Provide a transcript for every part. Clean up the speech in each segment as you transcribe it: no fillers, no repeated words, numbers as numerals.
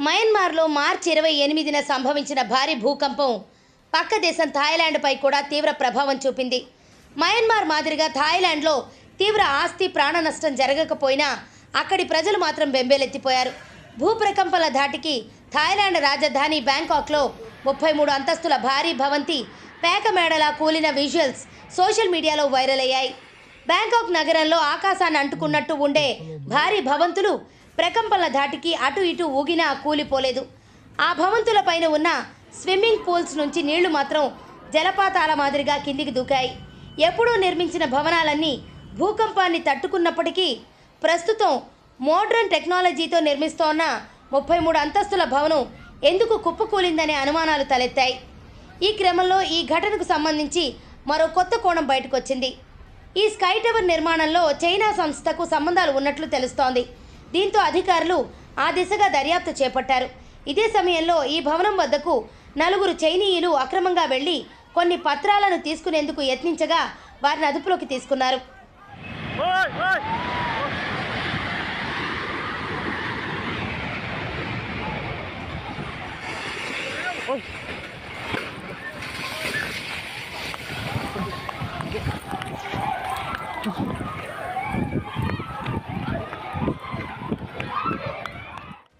మయన్మార్లో మార్చి 28న సంభవించిన భారీ భూకంపం పక్క దేశం థాయిలాండ్పై కూడా తీవ్ర ప్రభావం చూపింది. మయన్మార్ మాదిరిగా థాయిలాండ్లో తీవ్ర ఆస్తి ప్రాణ నష్టం జరగకపోయినా అక్కడి ప్రజలు మాత్రం బెంబేలెత్తిపోయారు. భూప్రకంపనల ధాటికి థాయిలాండ్ రాజధాని బ్యాంకాక్లో 33 అంతస్తుల భారీ భవంతి పేకమేడలా కూలిన విజువల్స్ సోషల్ మీడియాలో వైరల్ అయ్యాయి. బ్యాంకాక్ నగరంలో ఆకాశాన్ని అంటుకున్నట్టు ఉండే భారీ భవంతులు ప్రకంపనల ధాటికి అటు ఇటు ఊగినా కూలిపోలేదు. ఆ భవంతుల పైన ఉన్న స్విమ్మింగ్ పూల్స్ నుంచి నీళ్లు మాత్రం జలపాతాల మాదిరిగా కిందికి దూకాయి. ఎప్పుడూ నిర్మించిన భవనాలన్నీ భూకంపాన్ని తట్టుకున్నప్పటికీ ప్రస్తుతం మోడ్రన్ టెక్నాలజీతో నిర్మిస్తోన్న 33 అంతస్తుల భవనం ఎందుకు కుప్పకూలిందనే అనుమానాలు తలెత్తాయి. ఈ క్రమంలో ఈ ఘటనకు సంబంధించి మరో కొత్త కోణం బయటకు వచ్చింది. ఈ స్కై టవర్ నిర్మాణంలో చైనా సంస్థకు సంబంధాలు ఉన్నట్లు తెలుస్తోంది. దీంతో అధికారులు ఆ దిశగా దర్యాప్తు చేపట్టారు. ఇదే సమయంలో ఈ భవనం వద్దకు 4 చైనీయులు అక్రమంగా వెళ్లి కొన్ని పత్రాలను తీసుకునేందుకు యత్నించగా వారిని అదుపులోకి తీసుకున్నారు.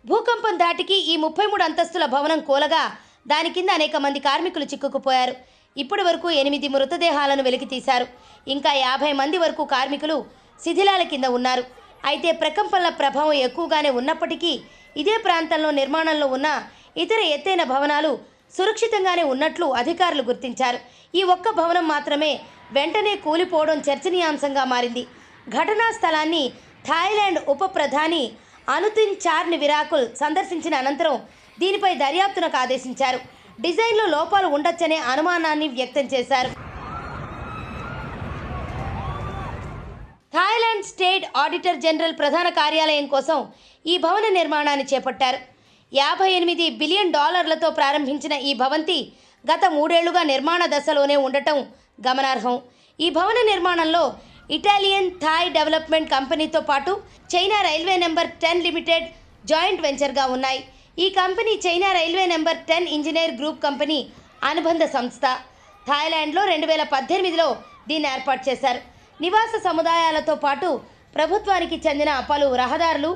భూకంపం ధాటికి ఈ 33 అంతస్తుల భవనం కూలగా దాని కింద అనేక మంది కార్మికులు చిక్కుకుపోయారు. ఇప్పటి వరకు 8 మృతదేహాలను వెలికితీశారు. ఇంకా 50 మంది వరకు కార్మికులు శిథిలాల కింద ఉన్నారు. అయితే ప్రకంపనల ప్రభావం ఎక్కువగానే ఉన్నప్పటికీ ఇదే ప్రాంతంలో నిర్మాణంలో ఉన్న ఇతర ఎత్తైన భవనాలు సురక్షితంగానే ఉన్నట్లు అధికారులు గుర్తించారు. ఈ ఒక్క భవనం మాత్రమే వెంటనే కూలిపోవడం చర్చనీయాంశంగా మారింది. ఘటనా స్థలాన్ని థాయిలాండ్ ఉప ప్రధాని అనుతిన్ చార్నివిరాకుల్ సందర్శించిన అనంతరం దీనిపై దర్యాప్తునకు ఆదేశించారు. డిజైన్లో లోపాలు ఉండొచ్చనే అనుమానాన్ని వ్యక్తం చేశారు. థాయిలాండ్ స్టేట్ ఆడిటర్ జనరల్ ప్రధాన కార్యాలయం కోసం ఈ భవన నిర్మాణాన్ని చేపట్టారు. $58 బిలియన్ ప్రారంభించిన ఈ భవంతి గత 3 ఏళ్లుగా నిర్మాణ దశలోనే ఉండటం గమనార్హం. ఈ భవన నిర్మాణంలో ఇటాలియన్ థాయ్ డెవలప్మెంట్ కంపెనీతో పాటు China railway number 10 limited joint వెంచర్గా ఉన్నాయి. ఈ company China railway number 10 engineer group company అనుబంధ సంస్థ. థాయిలాండ్లో 2018లో దీన్ని ఏర్పాటు చేశారు. నివాస సముదాయాలతో పాటు ప్రభుత్వానికి చెందిన పలు రహదారులు,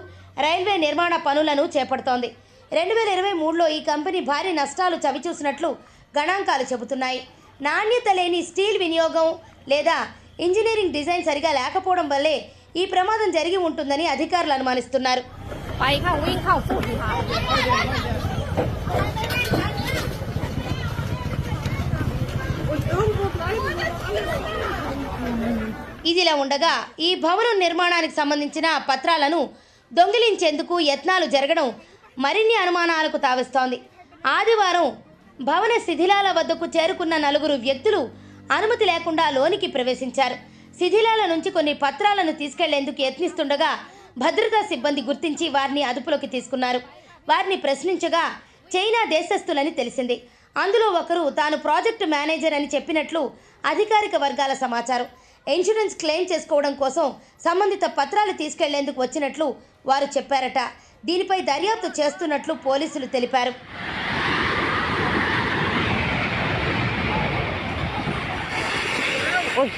రైల్వే నిర్మాణ పనులను చేపడుతోంది. 2023లో ఈ కంపెనీ భారీ నష్టాలు చవిచూసినట్లు గణాంకాలు చెబుతున్నాయి. నాణ్యత లేని స్టీల్ వినియోగం లేదా ఇంజనీరింగ్ డిజైన్ సరిగా లేకపోవడం వల్లే ఈ ప్రమాదం జరిగి ఉంటుందని అధికారులు అనుమానిస్తున్నారు. ఇదిలా ఉండగా ఈ భవనం నిర్మాణానికి సంబంధించిన పత్రాలను దొంగిలించేందుకు యత్నాలు జరగడం మరిన్ని అనుమానాలకు తావిస్తోంది. ఆదివారం భవన శిథిలాల వద్దకు చేరుకున్న 4 వ్యక్తులు అనుమతి లేకుండా లోనికి ప్రవేశించారు. శిథిలాల నుంచి కొన్ని పత్రాలను తీసుకెళ్లేందుకు యత్నిస్తుండగా భద్రతా సిబ్బంది గుర్తించి వారిని అదుపులోకి తీసుకున్నారు. వారిని ప్రశ్నించగా చైనా దేశస్థులని తెలిసింది. అందులో ఒకరు తాను ప్రాజెక్టు మేనేజర్ అని చెప్పినట్లు అధికారిక వర్గాల సమాచారం. ఇన్సూరెన్స్ క్లెయిమ్ చేసుకోవడం కోసం సంబంధిత పత్రాలు తీసుకెళ్లేందుకు వచ్చినట్లు వారు చెప్పారట. దీనిపై దర్యాప్తు చేస్తున్నట్లు పోలీసులు తెలిపారు. Oy.